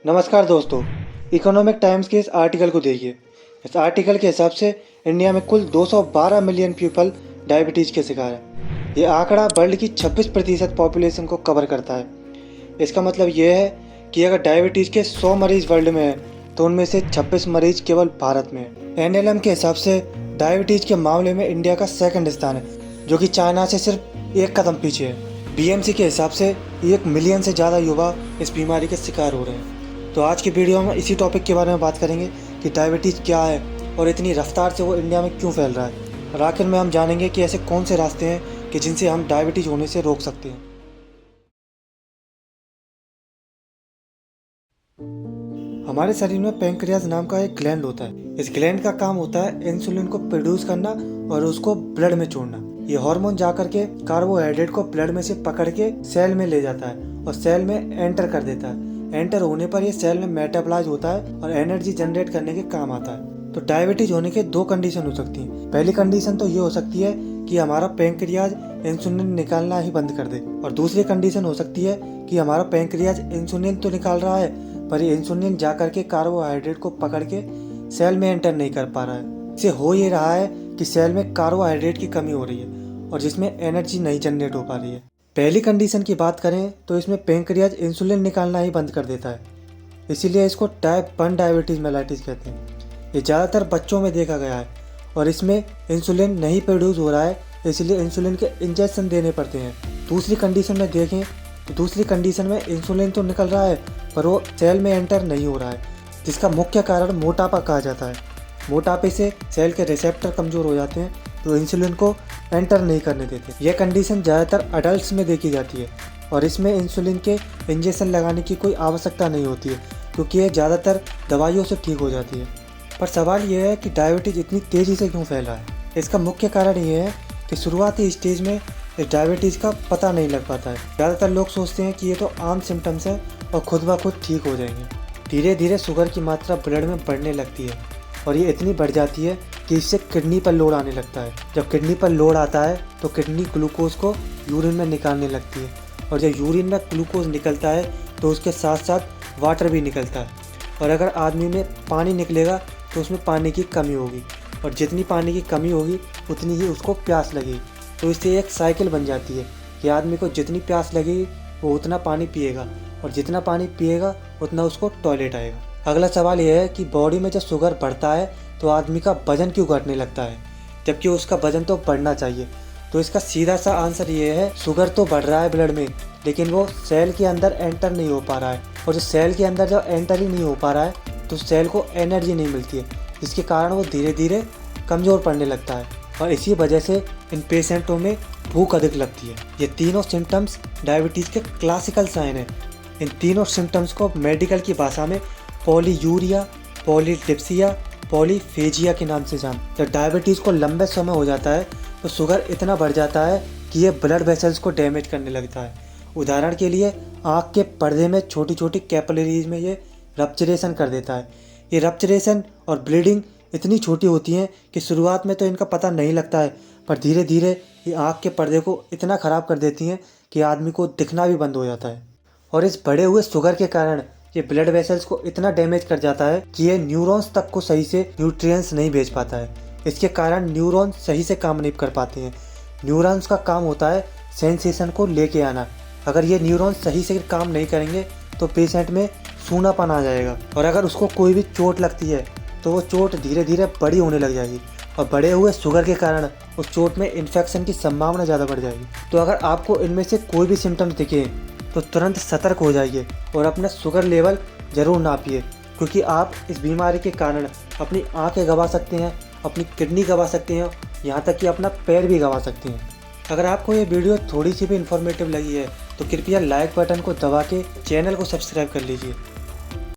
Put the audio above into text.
नमस्कार दोस्तों, economic times के इस आर्टिकल को देखिए। इस आर्टिकल के हिसाब से इंडिया में कुल 212 मिलियन पीपल डायबिटीज़ के शिकार हैं। ये आंकड़ा वर्ल्ड की 26% पॉपुलेशन को कवर करता है। इसका मतलब ये है कि अगर डायबिटीज़ के 100 मरीज़ वर्ल्ड में हैं तो उनमें से 26 मरीज़ केवल भारत में हैं। NLM के हिसाब से डायबिटीज़ के मामले में इंडिया का सेकंड स्थान है, जो कि चाइना से सिर्फ एक कदम पीछे है। BMC के हिसाब से 1 मिलियन से ज़्यादा युवा इस बीमारी के शिकार हो रहे हैं। तो आज की वीडियो में इसी टॉपिक के बारे में बात करेंगे कि डायबिटीज़ क्या है और इतनी रफ्तार से वो इंडिया में क्यों फैल रहा है। और आखिर में हम जानेंगे कि ऐसे कौन से रास्ते हैं कि जिनसे हम डायबिटीज़ होने से रोक सकते हैं। हमारे शरीर में पैंक्रियाज नाम का एक ग्लैंड होता है। इस ग्लैंड का काम होता है इंसुलिन को प्रोड्यूस करना और उसको ब्लड में छोड़ना। ये हार्मोन जाकर के कार्बोहाइड्रेट को ब्लड में से पकड़ के सेल में ले जाता है और सेल में एंटर कर देता है। एंटर होने पर ये सेल में मेटाबॉलाइज होता है और एनर्जी जनरेट करने के काम आता है। तो डायबिटीज होने के दो कंडीशन हो सकती हैं। पहली कंडीशन तो ये हो सकती है कि हमारा पैंक्रियाज इंसुलिन निकालना ही बंद कर दे, और दूसरी कंडीशन हो सकती है कि हमारा पैंक्रियाज इंसुलिन तो निकाल रहा है पर ये इंसुलिन जाकर के कार्बोहाइड्रेट को पकड़ के सेल में एंटर नहीं कर पा रहा है। इससे हो ये रहा है कि सेल में कार्बोहाइड्रेट की कमी हो रही है और जिसमें एनर्जी नहीं जनरेट हो पा रही है। पहली कंडीशन की बात करें तो इसमें पैंक्रियाज इंसुलिन निकालना ही बंद कर देता है, इसीलिए इसको टाइप 1 डायबिटीज़ मेलाइटिस कहते हैं। ये ज़्यादातर बच्चों में देखा गया है और इसमें इंसुलिन नहीं प्रोड्यूस हो रहा है, इसलिए इंसुलिन के इंजेक्शन देने पड़ते हैं। दूसरी कंडीशन में देखें तो दूसरी कंडीशन में इंसुलिन तो निकल रहा है पर वो सेल में एंटर नहीं हो रहा है, जिसका मुख्य कारण मोटापा कहा जाता है। मोटापे से सेल के रिसेप्टर कमज़ोर हो जाते हैं तो इंसुलिन को एंटर नहीं करने देते। यह कंडीशन ज़्यादातर अडल्ट्स में देखी जाती है और इसमें इंसुलिन के इंजेक्शन लगाने की कोई आवश्यकता नहीं होती है, क्योंकि यह ज़्यादातर दवाइयों से ठीक हो जाती है। पर सवाल यह है कि डायबिटीज़ इतनी तेज़ी से क्यों फैल रहा है। इसका मुख्य कारण ये है कि शुरुआती स्टेज में इस डायबिटीज़ का पता नहीं लग पाता है। ज़्यादातर लोग सोचते हैं कि ये तो आम सिम्टम्स हैं और खुद ब खुद ठीक हो जाएंगे। धीरे धीरे शुगर की मात्रा ब्लड में बढ़ने लगती है और ये इतनी बढ़ जाती है कि इससे किडनी पर लोड आने लगता है। जब किडनी पर लोड आता है तो किडनी ग्लूकोज को यूरिन में निकालने लगती है, और जब यूरिन में ग्लूकोज निकलता है तो उसके साथ साथ वाटर भी निकलता है। और अगर आदमी में पानी निकलेगा तो उसमें पानी की कमी होगी, और जितनी पानी की कमी होगी उतनी ही उसको प्यास लगेगी। तो इससे एक साइकिल बन जाती है कि आदमी को जितनी प्यास लगेगी वो उतना पानी पिएगा, और जितना पानी पिएगा उतना उसको टॉयलेट आएगा। अगला सवाल यह है कि बॉडी में जब शुगर बढ़ता है तो आदमी का वजन क्यों घटने लगता है, जबकि उसका वजन तो बढ़ना चाहिए। तो इसका सीधा सा आंसर ये है, शुगर तो बढ़ रहा है ब्लड में लेकिन वो सेल के अंदर एंटर नहीं हो पा रहा है, और जो सेल के अंदर जब एंटर ही नहीं हो पा रहा है तो सेल को एनर्जी नहीं मिलती है, जिसके कारण वो धीरे धीरे कमज़ोर पड़ने लगता है। और इसी वजह से इन पेशेंटों में भूख अधिक लगती है। ये तीनों सिम्टम्स डायबिटीज़ के क्लासिकल साइन हैं। इन तीनों सिम्टम्स को मेडिकल की भाषा में पॉलीयूरिया, पॉलीडिप्सिया, पॉलीफेजिया के नाम से जान। जब डायबिटीज़ को लंबे समय हो जाता है तो शुगर इतना बढ़ जाता है कि ये ब्लड वेसल्स को डैमेज करने लगता है। उदाहरण के लिए आँख के पर्दे में छोटी छोटी कैपिलरीज में ये रप्चरेशन कर देता है। ये रप्चरेशन और ब्लीडिंग इतनी छोटी होती हैं कि शुरुआत में तो इनका पता नहीं लगता है, पर धीरे धीरे ये आँख के पर्दे को इतना ख़राब कर देती हैं कि आदमी को दिखना भी बंद हो जाता है। और इस बढ़े हुए शुगर के कारण ये ब्लड वेसल्स को इतना डैमेज कर जाता है कि ये न्यूरॉन्स तक को सही से न्यूट्रिएंट्स नहीं भेज पाता है। इसके कारण न्यूरॉन सही से काम नहीं कर पाते हैं। न्यूरॉन्स का काम होता है सेंसेशन को लेके आना। अगर ये न्यूरॉन्स सही से काम नहीं करेंगे तो पेशेंट में सूनापन आ जाएगा, और अगर उसको कोई भी चोट लगती है तो वो चोट धीरे धीरे बड़ी होने लग जाएगी, और बढ़े हुए शुगर के कारण उस चोट में इन्फेक्शन की संभावना ज़्यादा बढ़ जाएगी। तो अगर आपको इनमें से कोई भी सिम्टम्स दिखे तो तुरंत सतर्क हो जाइए और अपना शुगर लेवल ज़रूर नापिए, क्योंकि आप इस बीमारी के कारण अपनी आंखें गंवा सकते हैं, अपनी किडनी गंवा सकते हैं, यहाँ तक कि अपना पैर भी गंवा सकते हैं। अगर आपको ये वीडियो थोड़ी सी भी इन्फॉर्मेटिव लगी है तो कृपया लाइक बटन को दबा के चैनल को सब्सक्राइब कर लीजिए।